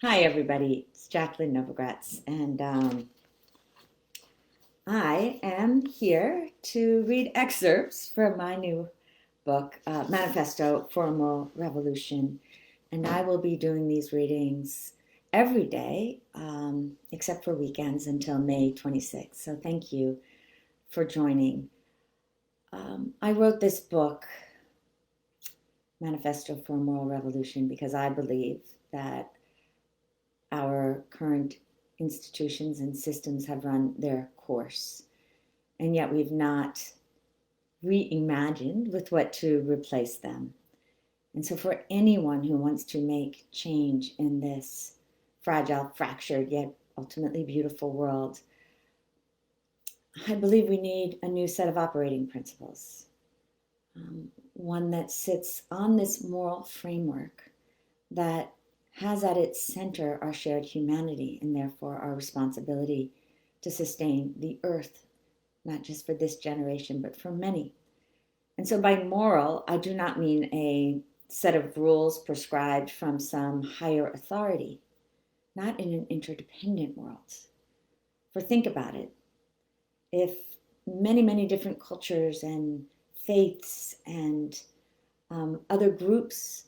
Hi, everybody. It's Jacqueline Novogratz, and I am here to read excerpts from my new book, Manifesto for a Moral Revolution. And I will be doing these readings every day, except for weekends until May 26th. So thank you for joining. I wrote this book, Manifesto for a Moral Revolution, because I believe that our current institutions and systems have run their course, and yet we've not reimagined with what to replace them. And so, for anyone who wants to make change in this fragile, fractured, yet ultimately beautiful world, I believe we need a new set of operating principles, one that sits on this moral framework that has at its center our shared humanity and therefore our responsibility to sustain the earth, not just for this generation, but for many. And so by moral, I do not mean a set of rules prescribed from some higher authority, not in an interdependent world. For think about it. If many, many different cultures and faiths and other groups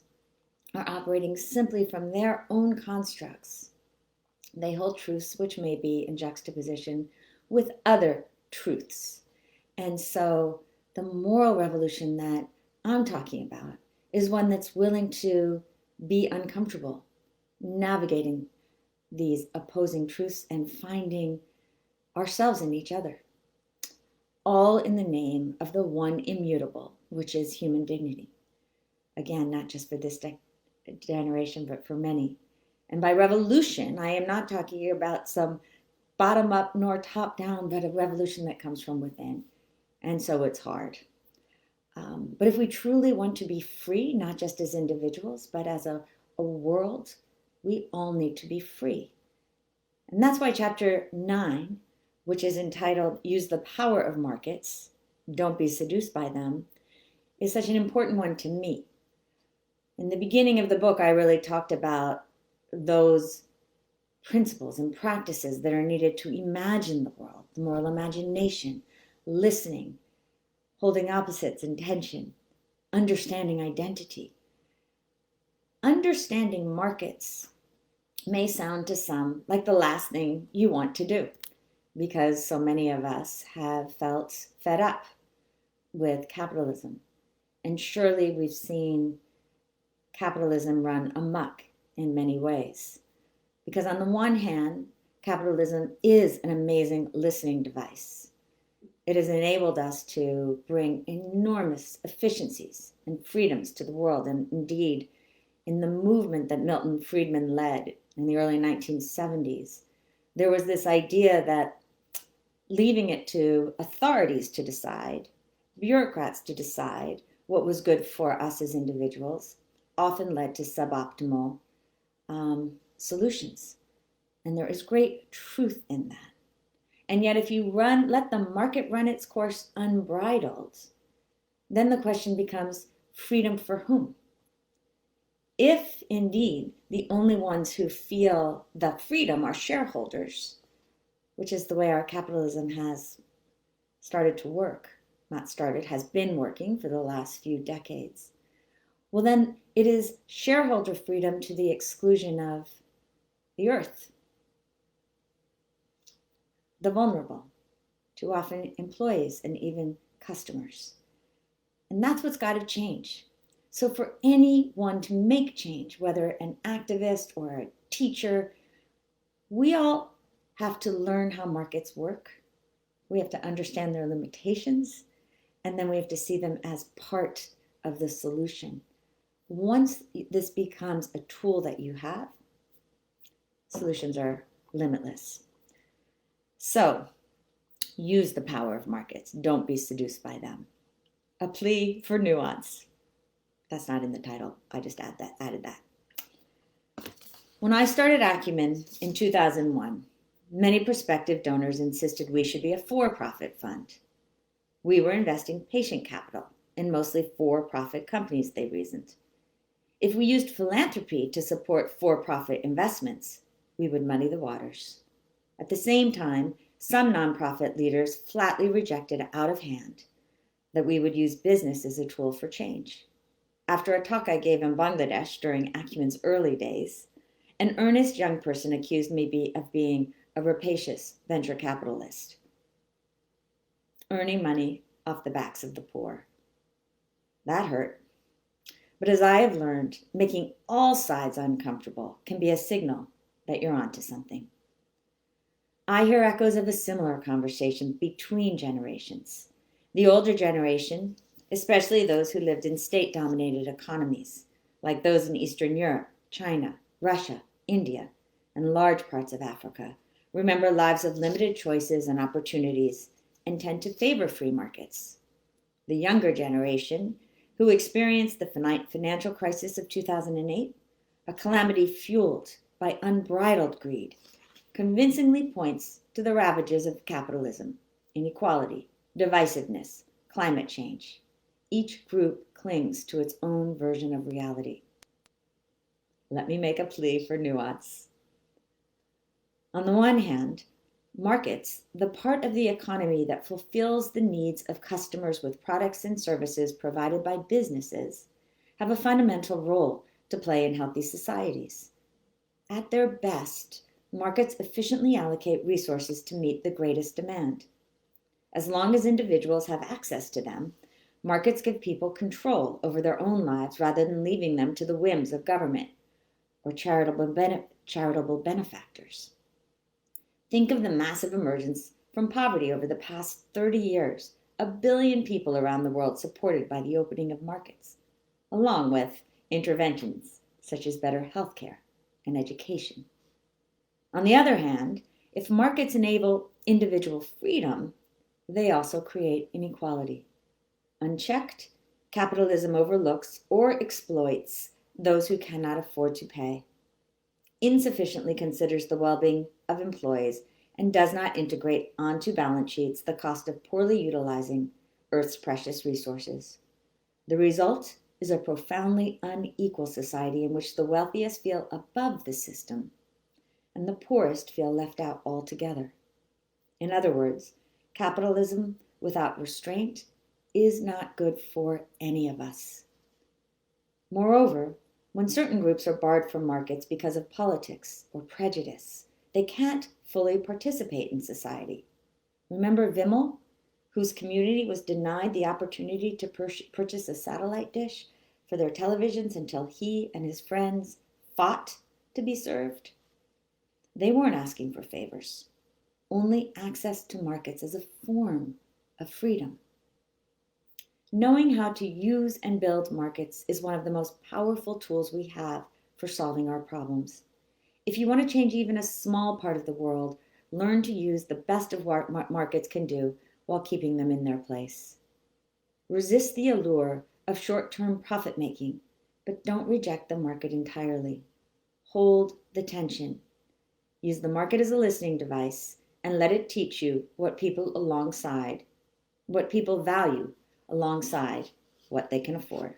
are operating simply from their own constructs, they hold truths which may be in juxtaposition with other truths. And so the moral revolution that I'm talking about is one that's willing to be uncomfortable, navigating these opposing truths and finding ourselves in each other, all in the name of the one immutable, which is human dignity. Again, not just for this generation, but for many. And by revolution, I am not talking about some bottom up nor top down, but a revolution that comes from within. And so it's hard. But if we truly want to be free, not just as individuals, but as a world, we all need to be free. And that's why chapter 9, which is entitled Use the Power of Markets, Don't Be Seduced by Them, is such an important one to me. In the beginning of the book, I really talked about those principles and practices that are needed to imagine the world, the moral imagination, listening, holding opposites in tension, understanding identity. Understanding markets may sound to some like the last thing you want to do, because so many of us have felt fed up with capitalism. And surely we've seen capitalism run amok in many ways. Because on the one hand, capitalism is an amazing listening device. It has enabled us to bring enormous efficiencies and freedoms to the world. And indeed, in the movement that Milton Friedman led in the early 1970s, there was this idea that leaving it to authorities to decide, bureaucrats to decide what was good for us as individuals, often led to suboptimal solutions. And there is great truth in that. And yet if you let the market run its course unbridled, then the question becomes freedom for whom? If indeed the only ones who feel the freedom are shareholders, which is the way our capitalism has started to work, not started, has been working for the last few decades, well then it is shareholder freedom to the exclusion of the earth, the vulnerable, too often employees and even customers. And that's what's got to change. So for anyone to make change, whether an activist or a teacher, we all have to learn how markets work. We have to understand their limitations, and then we have to see them as part of the solution. Once this becomes a tool that you have, solutions are limitless. So, use the power of markets. Don't be seduced by them. A plea for nuance. That's not in the title. I just added that. When I started Acumen in 2001, many prospective donors insisted we should be a for-profit fund. We were investing patient capital in mostly for-profit companies, they reasoned. If we used philanthropy to support for-profit investments, we would muddy the waters. At the same time, some nonprofit leaders flatly rejected out of hand that we would use business as a tool for change. After a talk I gave in Bangladesh during Acumen's early days, an earnest young person accused me of being a rapacious venture capitalist, earning money off the backs of the poor. That hurt. But as I have learned, making all sides uncomfortable can be a signal that you're onto something. I hear echoes of a similar conversation between generations. The older generation, especially those who lived in state-dominated economies, like those in Eastern Europe, China, Russia, India, and large parts of Africa, remember lives of limited choices and opportunities and tend to favor free markets. The younger generation, who experienced the financial crisis of 2008, a calamity fueled by unbridled greed, convincingly points to the ravages of capitalism, inequality, divisiveness, climate change. Each group clings to its own version of reality. Let me make a plea for nuance. On the one hand, markets, the part of the economy that fulfills the needs of customers with products and services provided by businesses, have a fundamental role to play in healthy societies. At their best, markets efficiently allocate resources to meet the greatest demand. As long as individuals have access to them, markets give people control over their own lives rather than leaving them to the whims of government or charitable benefactors. Think of the massive emergence from poverty over the past 30 years, 1 billion people around the world supported by the opening of markets, along with interventions such as better healthcare and education. On the other hand, if markets enable individual freedom, they also create inequality. Unchecked, capitalism overlooks or exploits those who cannot afford to pay, insufficiently considers the well-being of employees, and does not integrate onto balance sheets the cost of poorly utilizing Earth's precious resources. The result is a profoundly unequal society in which the wealthiest feel above the system and the poorest feel left out altogether. In other words, capitalism without restraint is not good for any of us. Moreover, when certain groups are barred from markets because of politics or prejudice, they can't fully participate in society. Remember Vimmel, whose community was denied the opportunity to purchase a satellite dish for their televisions until he and his friends fought to be served? They weren't asking for favors, only access to markets as a form of freedom. Knowing how to use and build markets is one of the most powerful tools we have for solving our problems. If you want to change even a small part of the world, learn to use the best of what markets can do while keeping them in their place. Resist the allure of short-term profit-making, but don't reject the market entirely. Hold the tension. Use the market as a listening device and let it teach you what people value alongside what they can afford.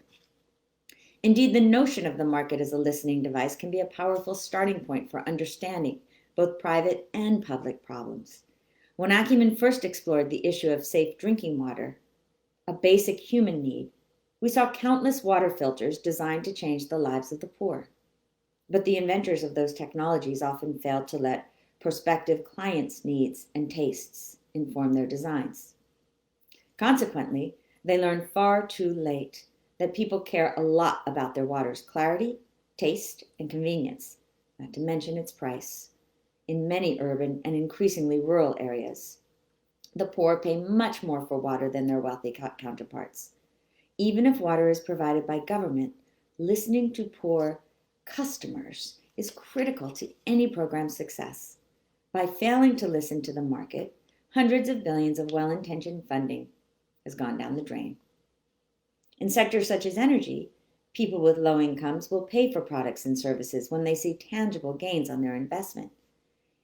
Indeed, the notion of the market as a listening device can be a powerful starting point for understanding both private and public problems. When Acumen first explored the issue of safe drinking water, a basic human need, we saw countless water filters designed to change the lives of the poor. But the inventors of those technologies often failed to let prospective clients' needs and tastes inform their designs. Consequently, they learned far too late that people care a lot about their water's clarity, taste, and convenience, not to mention its price. In many urban and increasingly rural areas, the poor pay much more for water than their wealthy counterparts. Even if water is provided by government, listening to poor customers is critical to any program's success. By failing to listen to the market, hundreds of billions of well-intentioned funding has gone down the drain. In sectors such as energy, people with low incomes will pay for products and services when they see tangible gains on their investment.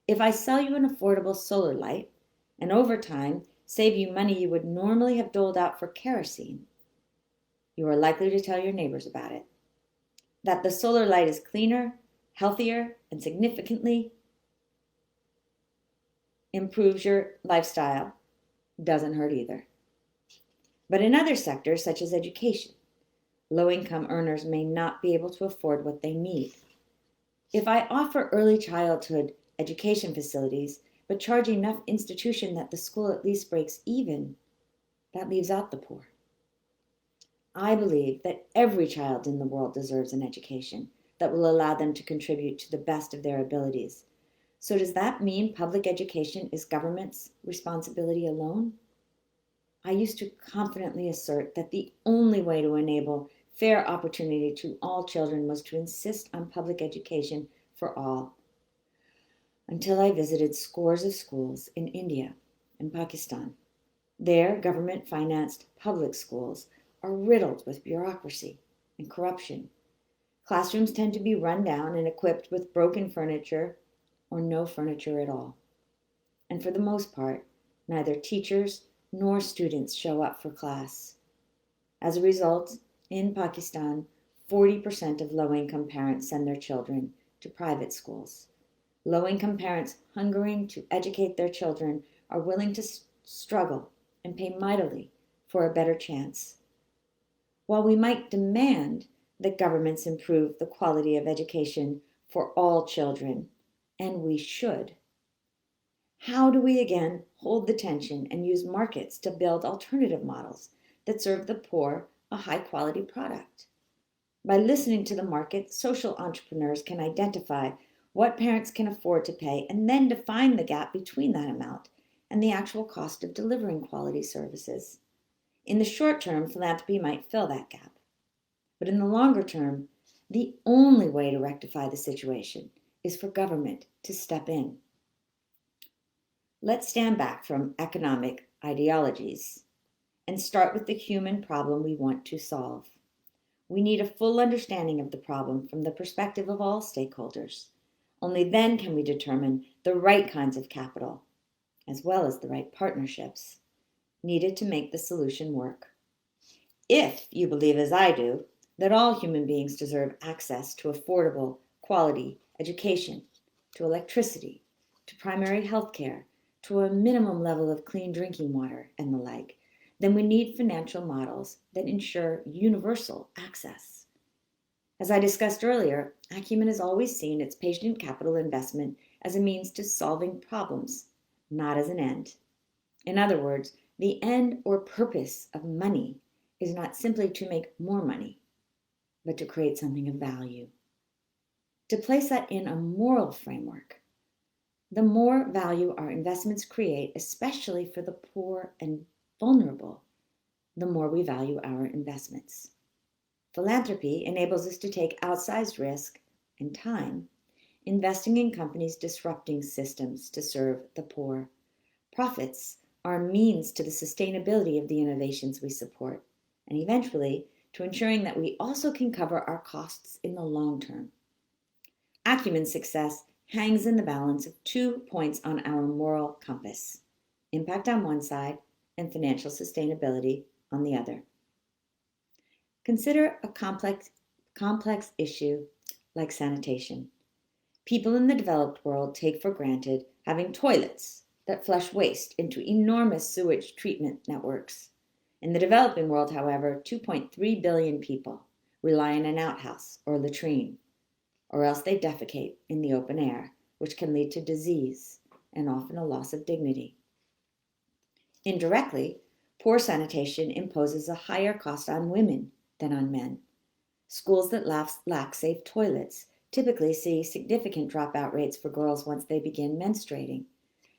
If I sell you an affordable solar light and over time save you money you would normally have doled out for kerosene, you are likely to tell your neighbors about it. that the solar light is cleaner, healthier, and significantly improves your lifestyle doesn't hurt either. But in other sectors, such as education, low-income earners may not be able to afford what they need. If I offer early childhood education facilities, but charge enough institution that the school at least breaks even, that leaves out the poor. I believe that every child in the world deserves an education that will allow them to contribute to the best of their abilities. So does that mean public education is government's responsibility alone? I used to confidently assert that the only way to enable fair opportunity to all children was to insist on public education for all. Until I visited scores of schools in India and Pakistan. Their government-financed public schools are riddled with bureaucracy and corruption. Classrooms tend to be run down and equipped with broken furniture or no furniture at all. And for the most part, neither teachers nor students show up for class. As a result, in Pakistan, 40% of low-income parents send their children to private schools. Low-income parents hungering to educate their children are willing to struggle and pay mightily for a better chance. While we might demand that governments improve the quality of education for all children, and we should, how do we again hold the tension and use markets to build alternative models that serve the poor a high-quality product? By listening to the market, social entrepreneurs can identify what parents can afford to pay and then define the gap between that amount and the actual cost of delivering quality services. In the short term, philanthropy might fill that gap. But in the longer term, the only way to rectify the situation is for government to step in. Let's stand back from economic ideologies and start with the human problem we want to solve. We need a full understanding of the problem from the perspective of all stakeholders. Only then can we determine the right kinds of capital, as well as the right partnerships, needed to make the solution work. If you believe, as I do, that all human beings deserve access to affordable, quality education, to electricity, to primary health care, to a minimum level of clean drinking water, and the like, then we need financial models that ensure universal access. As I discussed earlier, Acumen has always seen its patient capital investment as a means to solving problems, not as an end. In other words, the end or purpose of money is not simply to make more money, but to create something of value. To place that in a moral framework, the more value our investments create, especially for the poor and vulnerable, the more we value our investments. Philanthropy enables us to take outsized risk and time, investing in companies disrupting systems to serve the poor. Profits are a means to the sustainability of the innovations we support, and eventually to ensuring that we also can cover our costs in the long term. Acumen's success hangs in the balance of 2 points on our moral compass: impact on one side and financial sustainability on the other. Consider a complex issue like sanitation. People in the developed world take for granted having toilets that flush waste into enormous sewage treatment networks. In the developing world, however, 2.3 billion people rely on an outhouse or latrine, or else they defecate in the open air, which can lead to disease and often a loss of dignity. Indirectly, poor sanitation imposes a higher cost on women than on men. Schools that lack safe toilets typically see significant dropout rates for girls once they begin menstruating,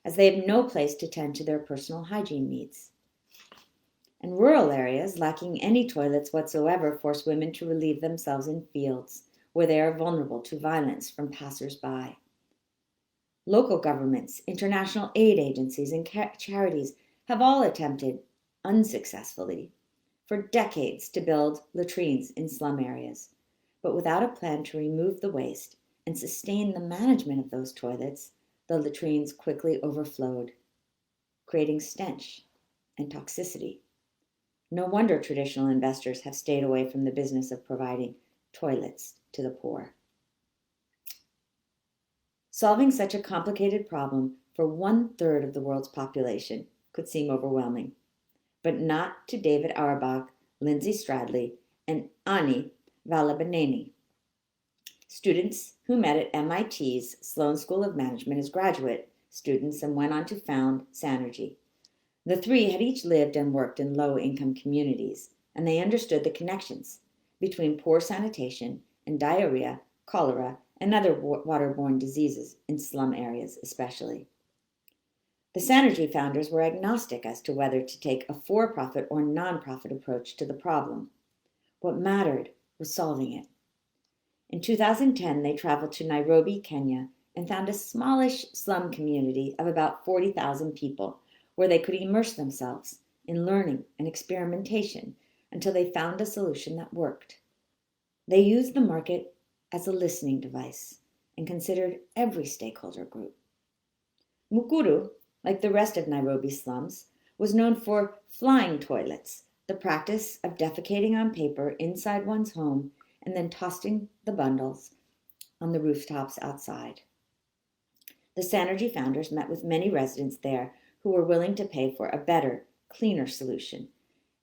as they have no place to tend to their personal hygiene needs. And rural areas lacking any toilets whatsoever force women to relieve themselves in fields where they are vulnerable to violence from passers-by. Local governments, international aid agencies, and charities have all attempted, unsuccessfully, for decades to build latrines in slum areas, but without a plan to remove the waste and sustain the management of those toilets, the latrines quickly overflowed, creating stench and toxicity. No wonder traditional investors have stayed away from the business of providing toilets to the poor. Solving such a complicated problem for 1/3 of the world's population could seem overwhelming, but not to David Auerbach, Lindsay Stradley, and Ani Vallabhaneni, students who met at MIT's Sloan School of Management as graduate students and went on to found Sanergy. The three had each lived and worked in low-income communities, and they understood the connections between poor sanitation and diarrhea, cholera, and other waterborne diseases in slum areas especially. The Sanergy founders were agnostic as to whether to take a for-profit or non-profit approach to the problem. What mattered was solving it. In 2010, they traveled to Nairobi, Kenya, and found a smallish slum community of about 40,000 people where they could immerse themselves in learning and experimentation until they found a solution that worked. They used the market as a listening device and considered every stakeholder group. Mukuru, like the rest of Nairobi slums, was known for flying toilets, the practice of defecating on paper inside one's home and then tossing the bundles on the rooftops outside. The Sanergy founders met with many residents there who were willing to pay for a better, cleaner solution,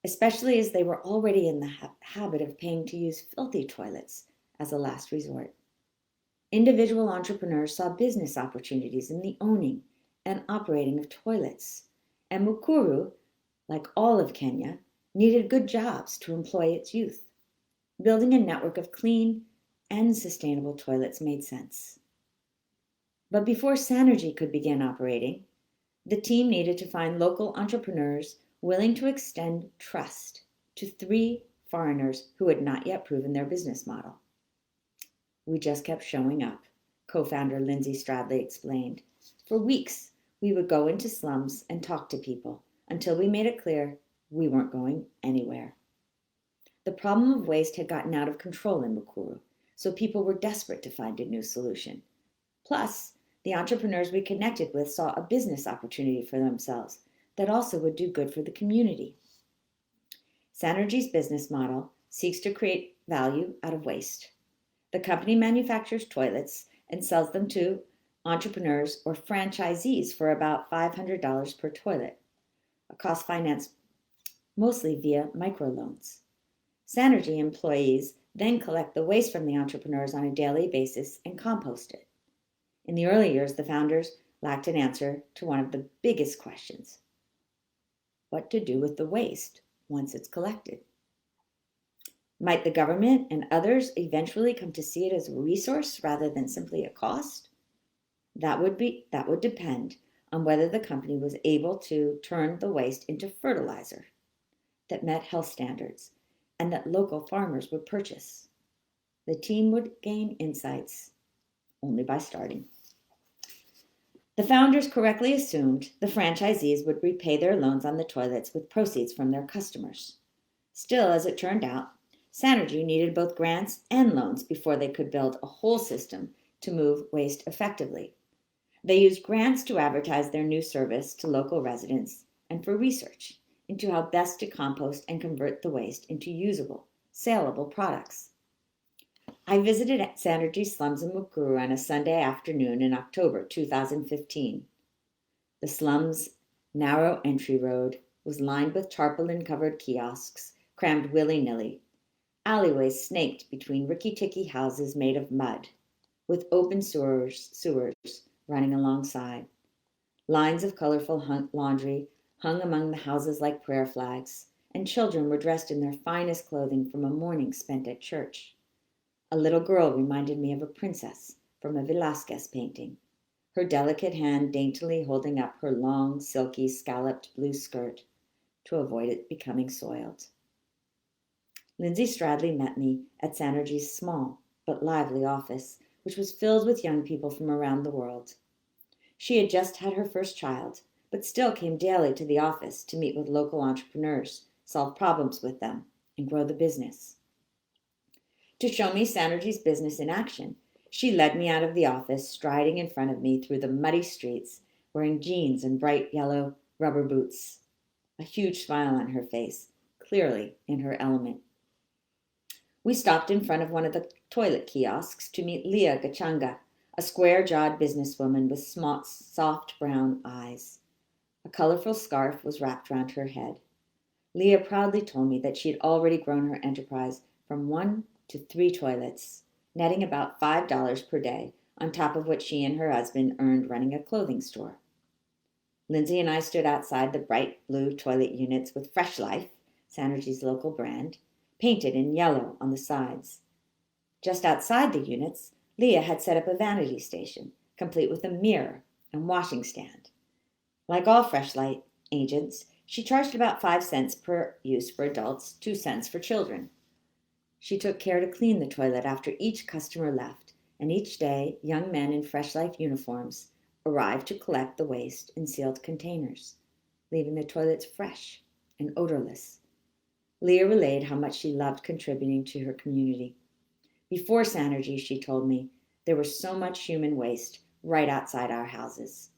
especially as they were already in the habit of paying to use filthy toilets as a last resort. Individual entrepreneurs saw business opportunities in the owning and operating of toilets, and Mukuru, like all of Kenya, needed good jobs to employ its youth. Building a network of clean and sustainable toilets made sense. But before Sanergy could begin operating, the team needed to find local entrepreneurs willing to extend trust to 3 foreigners who had not yet proven their business model. We just kept showing up, co-founder Lindsay Stradley explained. For weeks, we would go into slums and talk to people until we made it clear we weren't going anywhere. The problem of waste had gotten out of control in Mukuru, so people were desperate to find a new solution. Plus, the entrepreneurs we connected with saw a business opportunity for themselves that also would do good for the community. Sanergy's business model seeks to create value out of waste. The company manufactures toilets and sells them to entrepreneurs or franchisees for about $500 per toilet, a cost financed mostly via microloans. Sanergy employees then collect the waste from the entrepreneurs on a daily basis and compost it. In the early years, the founders lacked an answer to one of the biggest questions: what to do with the waste once it's collected. Might the government and others eventually come to see it as a resource rather than simply a cost? That would depend on whether the company was able to turn the waste into fertilizer that met health standards and that local farmers would purchase. The team would gain insights only by starting. The founders correctly assumed the franchisees would repay their loans on the toilets with proceeds from their customers. Still, as it turned out, Sanergy needed both grants and loans before they could build a whole system to move waste effectively. They used grants to advertise their new service to local residents and for research into how best to compost and convert the waste into usable, saleable products. I visited Sanergy slums in Mukuru on a Sunday afternoon in October 2015. The slum's narrow entry road was lined with tarpaulin-covered kiosks, crammed willy-nilly. Alleyways snaked between rickety houses made of mud, with open sewers running alongside. Lines of colorful laundry hung among the houses like prayer flags, and children were dressed in their finest clothing from a morning spent at church. A little girl reminded me of a princess from a Velázquez painting, her delicate hand daintily holding up her long, silky, scalloped blue skirt to avoid it becoming soiled. Lindsay Stradley met me at Sanergy's small but lively office, which was filled with young people from around the world. She had just had her first child, but still came daily to the office to meet with local entrepreneurs, solve problems with them, and grow the business. To show me Sanergy's business in action, she led me out of the office, striding in front of me through the muddy streets, wearing jeans and bright yellow rubber boots, a huge smile on her face, clearly in her element. We stopped in front of one of the toilet kiosks to meet Leah Gachanga, a square-jawed businesswoman with small, soft brown eyes. A colorful scarf was wrapped around her head. Leah proudly told me that she had already grown her enterprise from 1 to 3 toilets, netting about $5 per day, on top of what she and her husband earned running a clothing store. Lindsay and I stood outside the bright blue toilet units with Fresh Life, Sanergy's local brand, painted in yellow on the sides. Just outside the units, Leah had set up a vanity station, complete with a mirror and washing stand. Like all Fresh Light agents, she charged about 5 cents per use for adults, 2 cents for children. She took care to clean the toilet after each customer left, and each day young men in Fresh Life uniforms arrived to collect the waste in sealed containers, leaving the toilets fresh and odorless. Leah relayed how much she loved contributing to her community. Before Sanergy, she told me, there was so much human waste right outside our houses.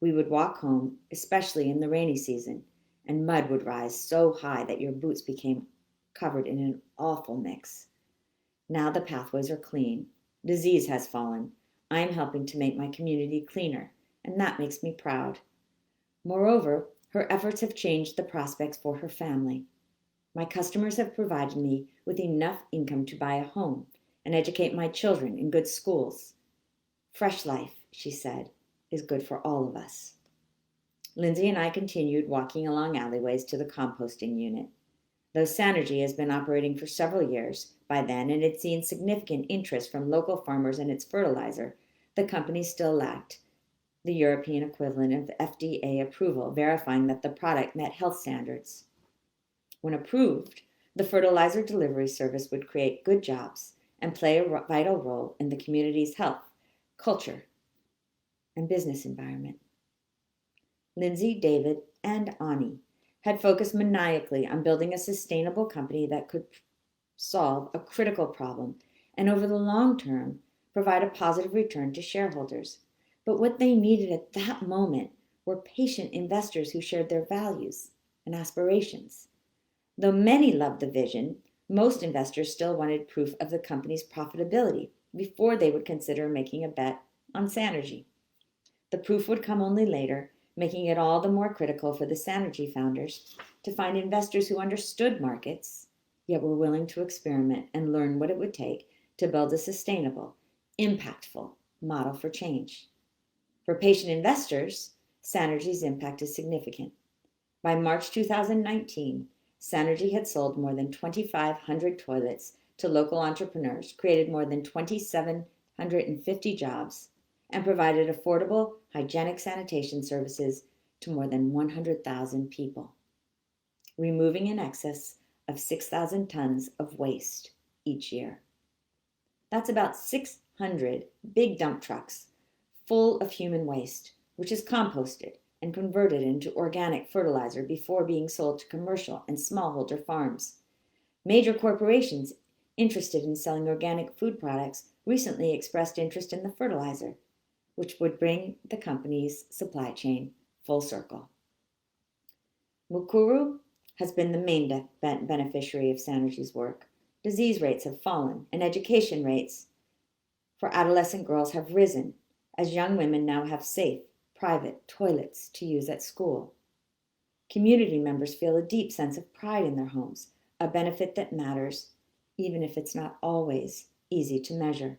We would walk home, especially in the rainy season, and mud would rise so high that your boots became covered in an awful mix. Now the pathways are clean. Disease has fallen. I am helping to make my community cleaner, and that makes me proud. Moreover, her efforts have changed the prospects for her family. My customers have provided me with enough income to buy a home and educate my children in good schools. Fresh Life, she said, is good for all of us. Lindsay and I continued walking along alleyways to the composting unit. Though Sanergy has been operating for several years by then and had seen significant interest from local farmers in its fertilizer, the company still lacked the European equivalent of FDA approval, verifying that the product met health standards. When approved, the fertilizer delivery service would create good jobs and play a vital role in the community's health, culture, and business environment. Lindsay, David, and Ani had focused maniacally on building a sustainable company that could solve a critical problem and over the long term provide a positive return to shareholders. But what they needed at that moment were patient investors who shared their values and aspirations. Though many loved the vision, most investors still wanted proof of the company's profitability before they would consider making a bet on Sanergy. The proof would come only later, making it all the more critical for the Sanergy founders to find investors who understood markets, yet were willing to experiment and learn what it would take to build a sustainable, impactful model for change. For patient investors, Sanergy's impact is significant. By March 2019, Sanergy had sold more than 2,500 toilets to local entrepreneurs, created more than 2,750 jobs, and provided affordable, hygienic sanitation services to more than 100,000 people, removing in excess of 6,000 tons of waste each year. That's about 600 big dump trucks full of human waste, which is composted and converted into organic fertilizer before being sold to commercial and smallholder farms. Major corporations interested in selling organic food products recently expressed interest in the fertilizer, which would bring the company's supply chain full circle. Mukuru has been the main beneficiary of Sanergy's work. Disease rates have fallen, and education rates for adolescent girls have risen, as young women now have safe, private toilets to use at school. Community members feel a deep sense of pride in their homes, a benefit that matters, even if it's not always easy to measure.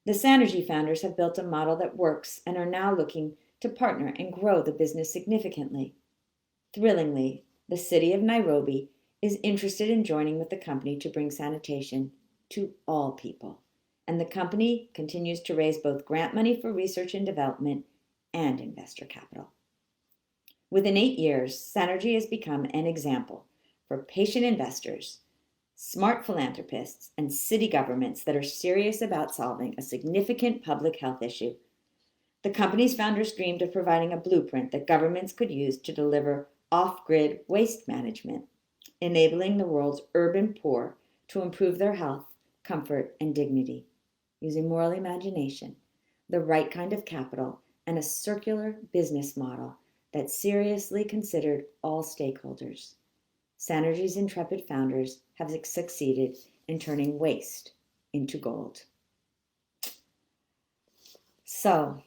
The Sanergy founders have built a model that works and are now looking to partner and grow the business significantly. Thrillingly, the city of Nairobi is interested in joining with the company to bring sanitation to all people, and the company continues to raise both grant money for research and development and investor capital. Within 8 years, Sanergy has become an example for patient investors, smart philanthropists, and city governments that are serious about solving a significant public health issue. The company's founders dreamed of providing a blueprint that governments could use to deliver off-grid waste management, enabling the world's urban poor to improve their health, comfort, and dignity, using moral imagination, the right kind of capital, and a circular business model that seriously considered all stakeholders. Sanergy's intrepid founders have succeeded in turning waste into gold. So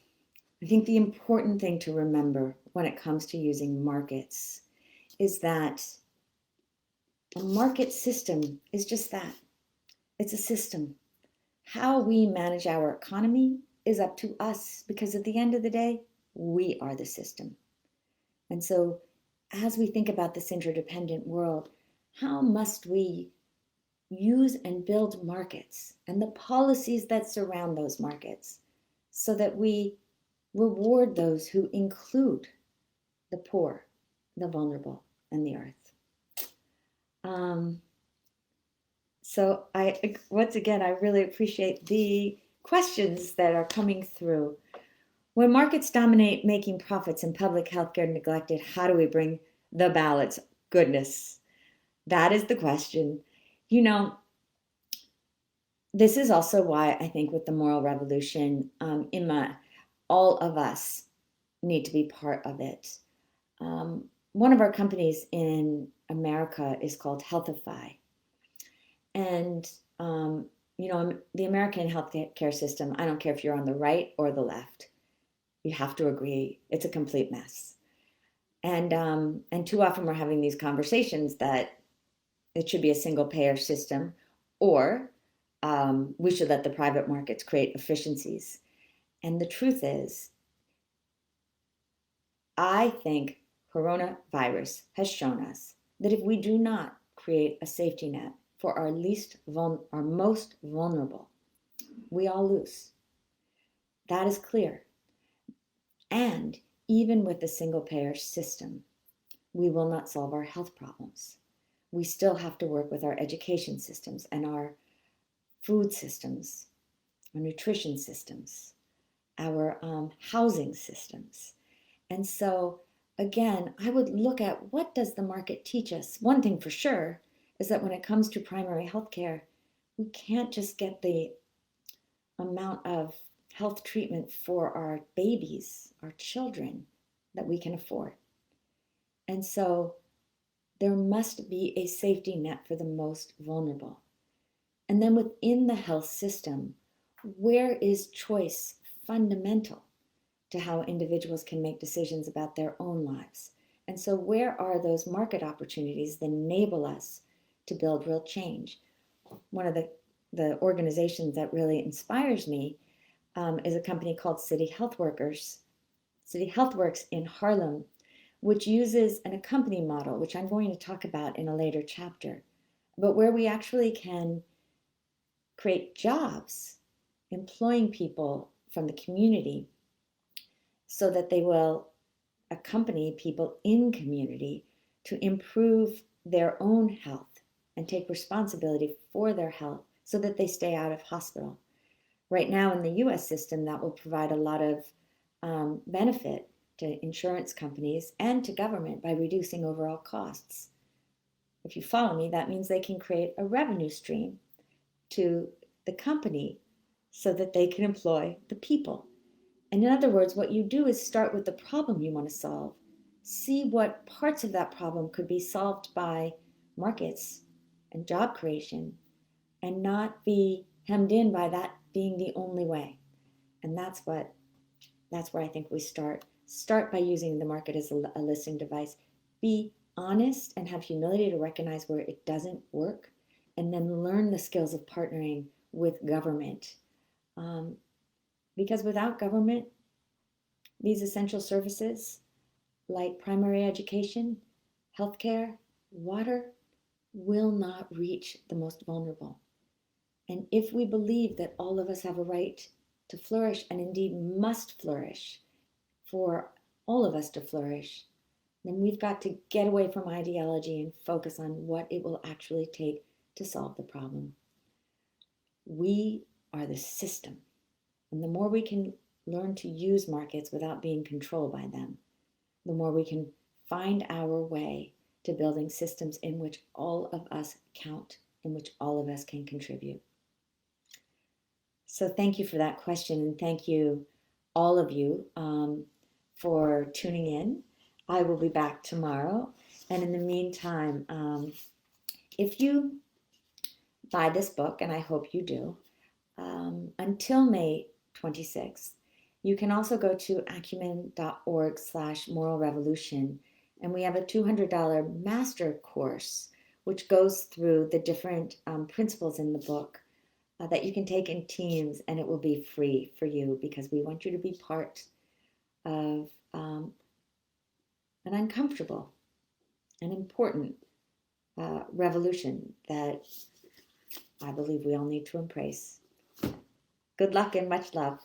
I think the important thing to remember when it comes to using markets is that a market system is just that. It's a system. How we manage our economy is up to us because at the end of the day, we are the system. And so as we think about this interdependent world, how must we use and build markets and the policies that surround those markets so that we reward those who include the poor, the vulnerable, and the earth. So once again, I really appreciate the questions that are coming through. When markets dominate making profits and public healthcare neglected, how do we bring the balance? Goodness, that is the question. This is also why I think with the moral revolution, all of us need to be part of it. One of our companies in America is called Healthify. And, the American healthcare system, I don't care if you're on the right or the left, you have to agree it's a complete mess. And too often we're having these conversations that it should be a single payer system, or we should let the private markets create efficiencies. And the truth is, I think coronavirus has shown us that if we do not create a safety net for our most vulnerable, we all lose. That is clear. And even with the single payer system, we will not solve our health problems. We still have to work with our education systems and our food systems, our nutrition systems, our housing systems. And so, again, I would look at what does the market teach us? One thing for sure is that when it comes to primary health care, we can't just get the amount of health treatment for our babies, our children, that we can afford. And so there must be a safety net for the most vulnerable. And then within the health system, where is choice fundamental to how individuals can make decisions about their own lives? And so where are those market opportunities that enable us to build real change? One of the organizations that really inspires me is a company called City Health Works in Harlem, which uses an company model, which I'm going to talk about in a later chapter, but where we actually can create jobs, employing people from the community so that they will accompany people in community to improve their own health and take responsibility for their health so that they stay out of hospital. Right now in the US system, that will provide a lot of benefit to insurance companies and to government by reducing overall costs. If you follow me, that means they can create a revenue stream to the company so that they can employ the people. And in other words, what you do is start with the problem you want to solve. See what parts of that problem could be solved by markets and job creation, and not be hemmed in by that being the only way. And that's where I think we start. Start by using the market as a listening device. Be honest and have humility to recognize where it doesn't work, and then learn the skills of partnering with government. Because without government, these essential services like primary education, healthcare, water will not reach the most vulnerable. And if we believe that all of us have a right to flourish, and indeed must flourish for all of us to flourish, then we've got to get away from ideology and focus on what it will actually take to solve the problem. We are the system. And the more we can learn to use markets without being controlled by them, the more we can find our way to building systems in which all of us count, in which all of us can contribute. So thank you for that question, and thank you, all of you, for tuning in. I will be back tomorrow. And in the meantime, if you buy this book, and I hope you do, until May 26th, you can also go to acumen.org/moral revolution, and we have a $200 master course which goes through the different principles in the book that you can take in teams, and it will be free for you because we want you to be part of an uncomfortable and important revolution that I believe we all need to embrace. Good luck and much love.